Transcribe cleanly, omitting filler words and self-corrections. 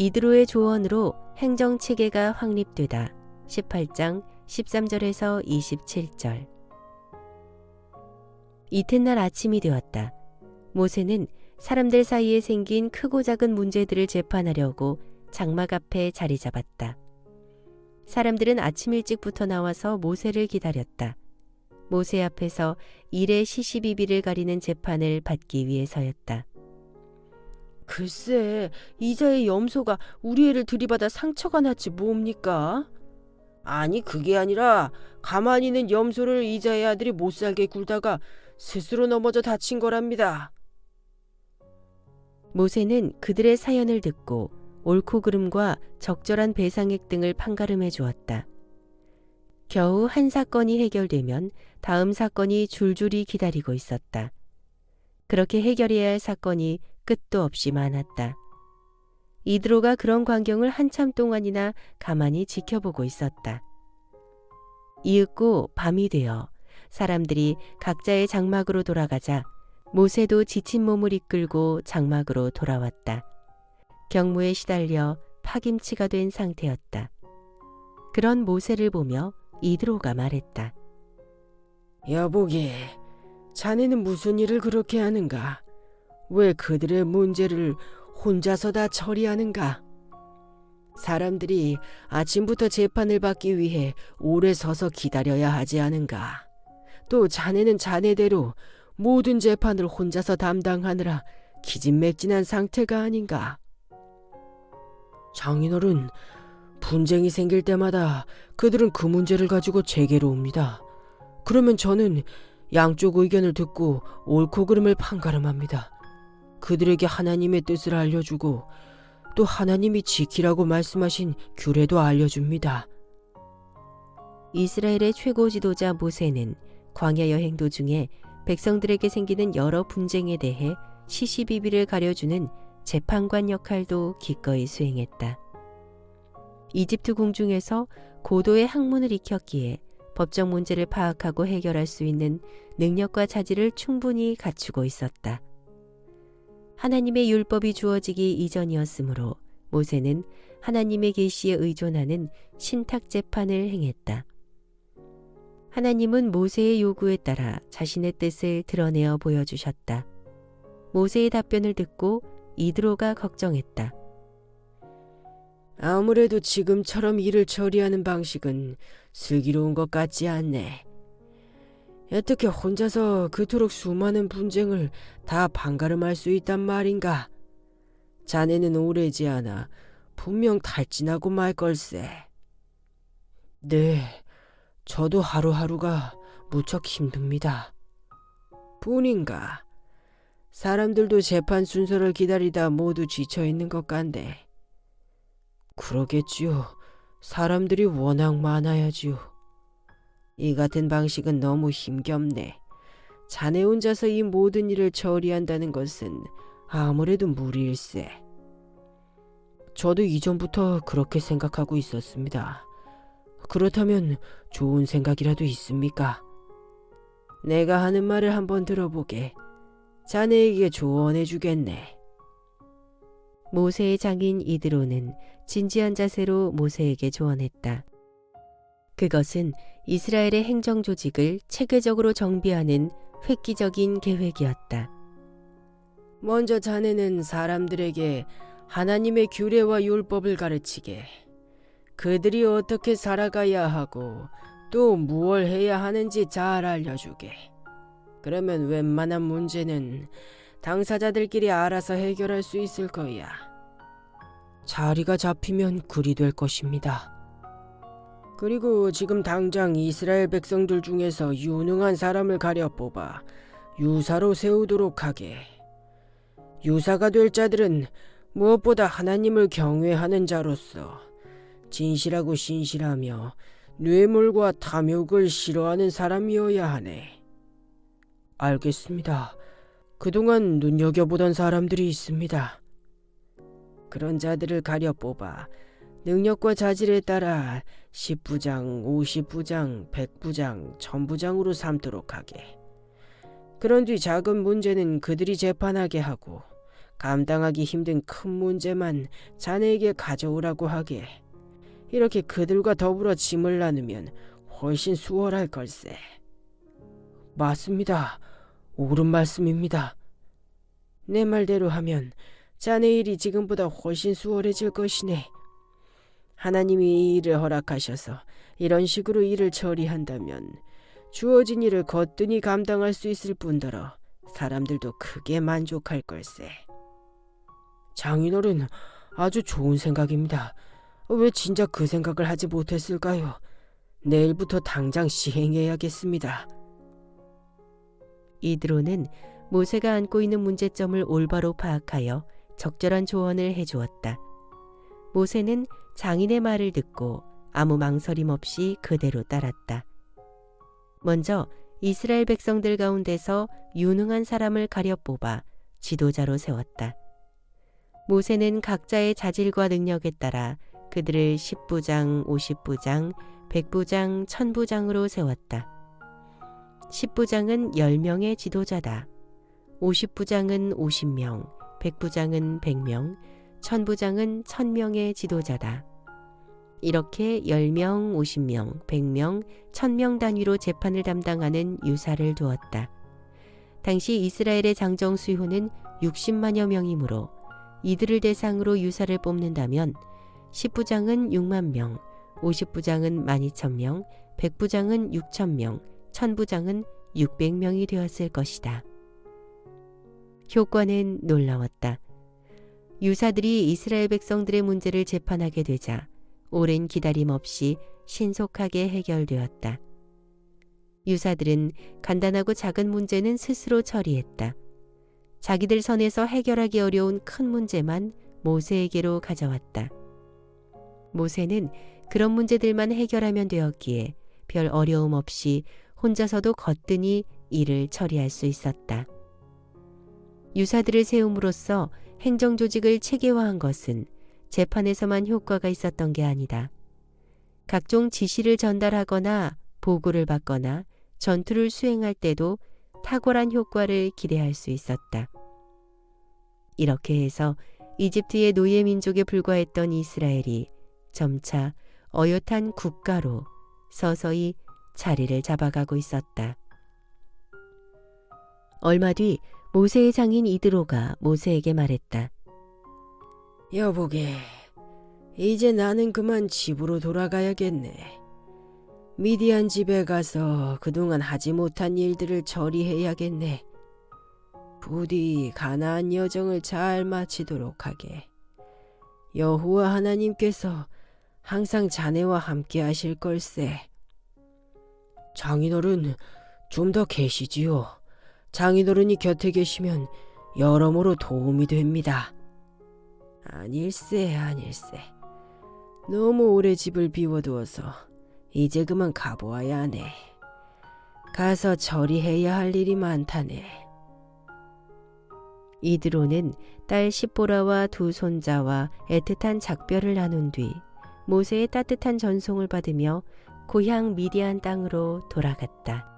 이드로의 조언으로 행정체계가 확립되다. 18장 13절에서 27절. 이튿날 아침이 되었다. 모세는 사람들 사이에 생긴 크고 작은 문제들을 재판하려고 장막 앞에 자리 잡았다. 사람들은 아침 일찍부터 나와서 모세를 기다렸다. 모세 앞에서 일의 시시비비를 가리는 재판을 받기 위해서였다. 글쎄, 이자의 염소가 우리 애를 들이받아 상처가 났지 뭡니까? 아니, 그게 아니라 가만히 있는 염소를 이자의 아들이 못살게 굴다가 스스로 넘어져 다친 거랍니다. 모세는 그들의 사연을 듣고 옳고 그름과 적절한 배상액 등을 판가름해 주었다. 겨우 한 사건이 해결되면 다음 사건이 줄줄이 기다리고 있었다. 그렇게 해결해야 할 사건이 끝도 없이 많았다. 이드로가 그런 광경을 한참 동안이나 가만히 지켜보고 있었다. 이윽고 밤이 되어 사람들이 각자의 장막으로 돌아가자 모세도 지친 몸을 이끌고 장막으로 돌아왔다. 경무에 시달려 파김치가 된 상태였다. 그런 모세를 보며 이드로가 말했다. 여보게, 자네는 무슨 일을 그렇게 하는가? 왜 그들의 문제를 혼자서 다 처리하는가? 사람들이 아침부터 재판을 받기 위해 오래 서서 기다려야 하지 않은가? 또 자네는 자네대로 모든 재판을 혼자서 담당하느라 기진맥진한 상태가 아닌가? 장인어른, 분쟁이 생길 때마다 그들은 그 문제를 가지고 제게로 옵니다. 그러면 저는 양쪽 의견을 듣고 옳고 그름을 판가름합니다. 그들에게 하나님의 뜻을 알려주고 또 하나님이 지키라고 말씀하신 규례도 알려줍니다. 이스라엘의 최고 지도자 모세는 광야 여행 도중에 백성들에게 생기는 여러 분쟁에 대해 시시비비를 가려주는 재판관 역할도 기꺼이 수행했다. 이집트 궁중에서 고도의 학문을 익혔기에 법적 문제를 파악하고 해결할 수 있는 능력과 자질을 충분히 갖추고 있었다. 하나님의 율법이 주어지기 이전이었으므로 모세는 하나님의 계시에 의존하는 신탁 재판을 행했다. 하나님은 모세의 요구에 따라 자신의 뜻을 드러내어 보여주셨다. 모세의 답변을 듣고 이드로가 걱정했다. 아무래도 지금처럼 일을 처리하는 방식은 슬기로운 것 같지 않네. 어떻게 혼자서 그토록 수많은 분쟁을 다 판가름할 수 있단 말인가? 자네는 오래지 않아 분명 탈진하고 말 걸세. 네, 저도 하루하루가 무척 힘듭니다. 뿐인가? 사람들도 재판 순서를 기다리다 모두 지쳐있는 것 같네. 그러겠지요. 사람들이 워낙 많아야지요. 이 같은 방식은 너무 힘겹네. 자네 혼자서 이 모든 일을 처리한다는 것은 아무래도 무리일세. 저도 이전부터 그렇게 생각하고 있었습니다. 그렇다면 좋은 생각이라도 있습니까? 내가 하는 말을 한번 들어보게. 자네에게 조언해주겠네. 모세의 장인 이드로는 진지한 자세로 모세에게 조언했다. 그것은 이스라엘의 행정 조직을 체계적으로 정비하는 획기적인 계획이었다. 먼저 자네는 사람들에게 하나님의 규례와 율법을 가르치게, 그들이 어떻게 살아가야 하고 또 무엇을 해야 하는지 잘 알려주게. 그러면 웬만한 문제는 당사자들끼리 알아서 해결할 수 있을 거야. 자리가 잡히면 그리 될 것입니다. 그리고 지금 당장 이스라엘 백성들 중에서 유능한 사람을 가려 뽑아 유사로 세우도록 하게. 유사가 될 자들은 무엇보다 하나님을 경외하는 자로서 진실하고 신실하며 뇌물과 탐욕을 싫어하는 사람이어야 하네. 알겠습니다. 그동안 눈여겨보던 사람들이 있습니다. 그런 자들을 가려 뽑아 능력과 자질에 따라 10부장, 50부장, 100부장, 1000부장으로 삼도록 하게. 그런 뒤 작은 문제는 그들이 재판하게 하고 감당하기 힘든 큰 문제만 자네에게 가져오라고 하게. 이렇게 그들과 더불어 짐을 나누면 훨씬 수월할 걸세. 맞습니다. 옳은 말씀입니다. 내 말대로 하면 자네 일이 지금보다 훨씬 수월해질 것이네. 하나님이 이 일을 허락하셔서 이런 식으로 일을 처리한다면 주어진 일을 거뜬히 감당할 수 있을 뿐더러 사람들도 크게 만족할 걸세. 장인어른, 아주 좋은 생각입니다. 왜 진작 그 생각을 하지 못했을까요? 내일부터 당장 시행해야겠습니다. 이드로는 모세가 안고 있는 문제점을 올바로 파악하여 적절한 조언을 해주었다. 모세는 장인의 말을 듣고 아무 망설임 없이 그대로 따랐다. 먼저 이스라엘 백성들 가운데서 유능한 사람을 가려 뽑아 지도자로 세웠다. 모세는 각자의 자질과 능력에 따라 그들을 10부장, 50부장, 100부장, 1000부장으로 세웠다. 10부장은 10명의 지도자다. 50부장은 50명, 100부장은 100명, 1000부장은 1000명의 지도자다. 이렇게 10명, 50명, 100명, 1000명 단위로 재판을 담당하는 유사를 두었다. 당시 이스라엘의 장정 수요는 60만여 명이므로 이들을 대상으로 유사를 뽑는다면 10부장은 6만 명, 50부장은 12,000명, 100부장은 6,000명, 1000부장은 600명이 되었을 것이다. 효과는 놀라웠다. 유사들이 이스라엘 백성들의 문제를 재판하게 되자 오랜 기다림 없이 신속하게 해결되었다. 유사들은 간단하고 작은 문제는 스스로 처리했다. 자기들 선에서 해결하기 어려운 큰 문제만 모세에게로 가져왔다. 모세는 그런 문제들만 해결하면 되었기에 별 어려움 없이 혼자서도 거뜬히 일을 처리할 수 있었다. 유사들을 세움으로써 행정조직을 체계화한 것은 재판에서만 효과가 있었던 게 아니다. 각종 지시를 전달하거나 보고를 받거나 전투를 수행할 때도 탁월한 효과를 기대할 수 있었다. 이렇게 해서 이집트의 노예 민족에 불과했던 이스라엘이 점차 어엿한 국가로 서서히 자리를 잡아가고 있었다. 얼마 뒤 모세의 장인 이드로가 모세에게 말했다. 여보게, 이제 나는 그만 집으로 돌아가야겠네. 미디안 집에 가서 그동안 하지 못한 일들을 처리해야겠네. 부디 가나안 여정을 잘 마치도록 하게. 여호와 하나님께서 항상 자네와 함께 하실 걸세. 장인어른, 좀 더 계시지요. 장인어른이 곁에 계시면 여러모로 도움이 됩니다. 아닐세. 너무 오래 집을 비워두어서 이제 그만 가보아야 하네. 가서 처리해야 할 일이 많다네. 이드로는 딸 십보라와 두 손자와 애틋한 작별을 나눈 뒤 모세의 따뜻한 전송을 받으며 고향 미디안 땅으로 돌아갔다.